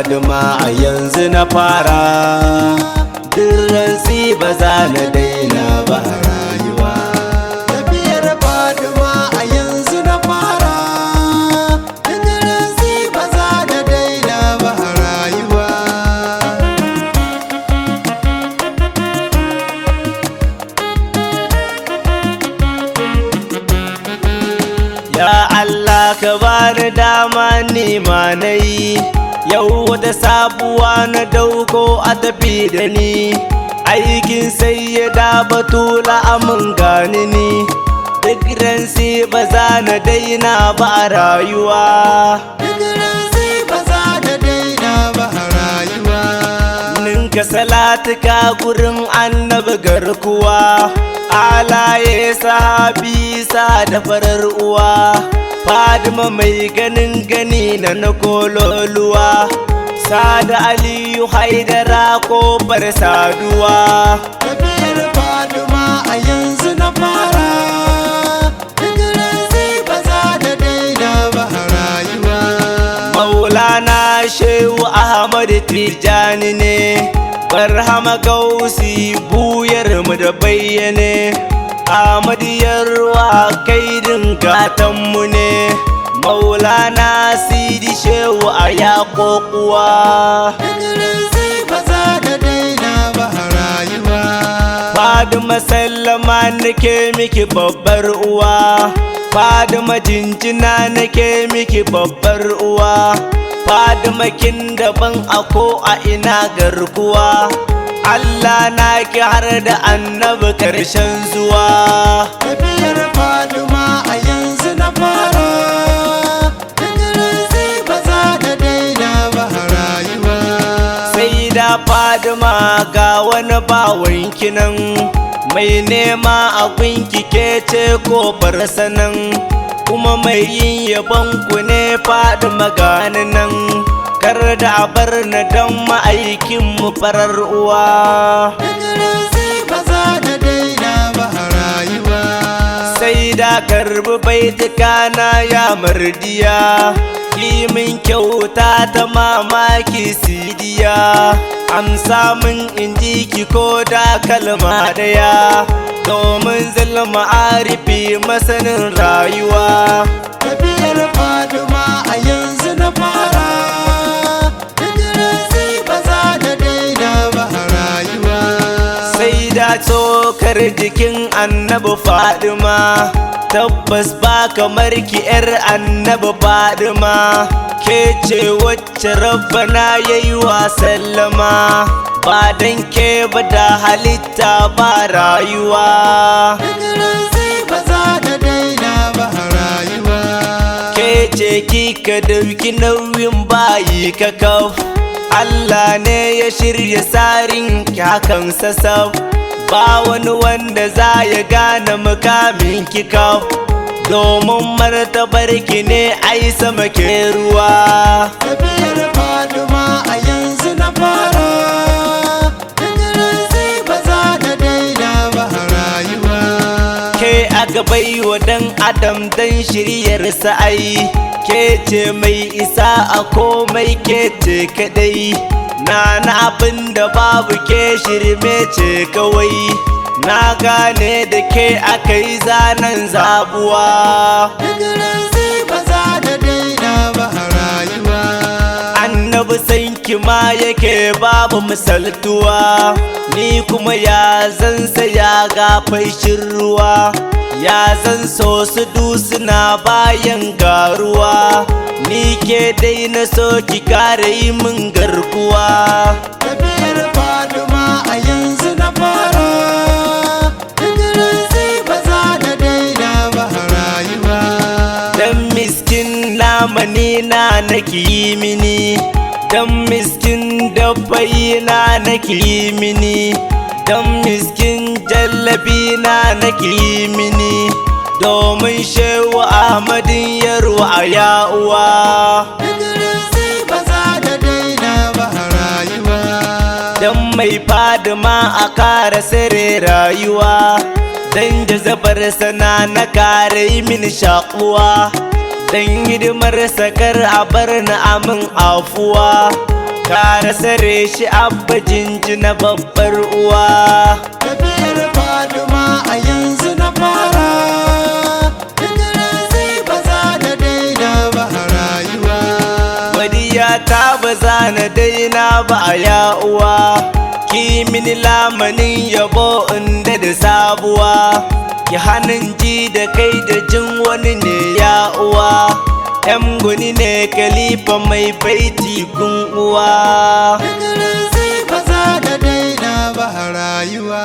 Fadima a yanzu na fara, duk rantsi ba za na daina ba rayuwa. Tafiyar Fadima a yanzu na fara, duk rantsi ba za na daina ba rayuwa. Ya Allah ka bani dama nima na yi, yau wata sabuwa na dauko a tafi da ni. Aikin sayyada Batula amin gani ni, duk ransi ba za na daina ba a rayuwa. Duk ransi ba za na daina ba a rayuwa. Ninka salatuka gurin annabi garkuwa, alaye sahabi sa da farar uwa. Fadima mai ganin gani na kololuwa, Sada Aliyu Haidara kofar saduwa. Tafiyar Fadima a yanzu na fara, duk rantsi ba za na daina ba rayuwa. Maulana Shehu Ahmad Tijani ne, Barhama Gausi buyar mu da bayyane. Ahmadiyar wa kaidin gatanmu ne, Maulana Sidi Shehu a yaƙoƙuwa. Ba za na daina ba rayuwa. Fadima sallama nake miki babbar uwa, Fadima jinjina nake miki babbar uwa. Fadima kin daban a ko a ina garkuwa, Allah na ki har da annabi karshen zuwa. Tafiyar Fadima a yanzu na fara, duk rantsi ba za na daina ba rayuwa. Sai da Fadima ga wani bawanki nan, mai nema a gunki ke ce kofar sanan, kuma mai yin yabon ku ne Fadima gani nan. Kar da a bar na dan ma'aikin mu farar uwa. Ba za na daina ba rayuwa. Sai da karbi baituka na ya mardiya, kimin kyauta ta mamaki sidiya. Amsa min inji ki ko da kalma daya, domin zalma arifi masanin rayuwa. Tafiyar Fadima a yanzu na fara, tsokar jikin annabi Fadima, tabbas ba kamar ki yar annabi Fadima. Ke ce wacce Rabbana yayi wa sallama, ba dan ke ba da halitta ba rayuwa. Ba za na daina ba rayuwa. Ke ce kika dauki nauyin bayi kakaf, Allah ne ya shirya tsarin hakan sasaf. Ba wani wanda za ya gane mukamin kikaf, domin martabar ki ne ai sama ke ruwa. Tafiyar Fadima a yanzu na fara, duk rantsi ba za na daina ba rayuwa. Ke aka baiwa dan adam dan shiryarsa ai, ke ce mai isa a komai, ke ce kadai. Na abin da babu ke shirme ce kawai, na gane da ke aka yi zanen zabuwa. Ba za na daina ba rayuwa. Annabi sanki ma yake babu misaltuwa, ni kuma ya zan saya gafashin ruwa. Ya zan so su suna bayan garuwa, ni ke dai na so ki kare yi min garkuwa. Tafiyar Fadima a yanzu na fara, duk rantsi ba za na daina ba rayuwa. Dan miskin lamani na nake yi mini, dan miskin dabbai na nake yi mini, dan miskin jallabi na nake yi mini, domin Shehu Ahmadin Yarwa ya uwa. Ba za na daina ba rayuwa. Dan mai Fadima a kara sare rayuwa, dan jazabar sana na kare min shakuwa, dan hidimar sakar a bar na amin afuwa. Kara sare shi abba jinjina babbar uwa. Tafiyar Fatima a yanzu na fara, hijirar zai ba za na daina ba a rayuwa. Badiya ta ba za na daina ba a ya uwa. Ki mini lamanin yabo inda da sabuwa. Ki hannun ji da kai da jin wani ne ya uwa. Yan guni ne kalifa mai baiti gun uwa. Hijirar zai ba za na daina ba a rayuwa.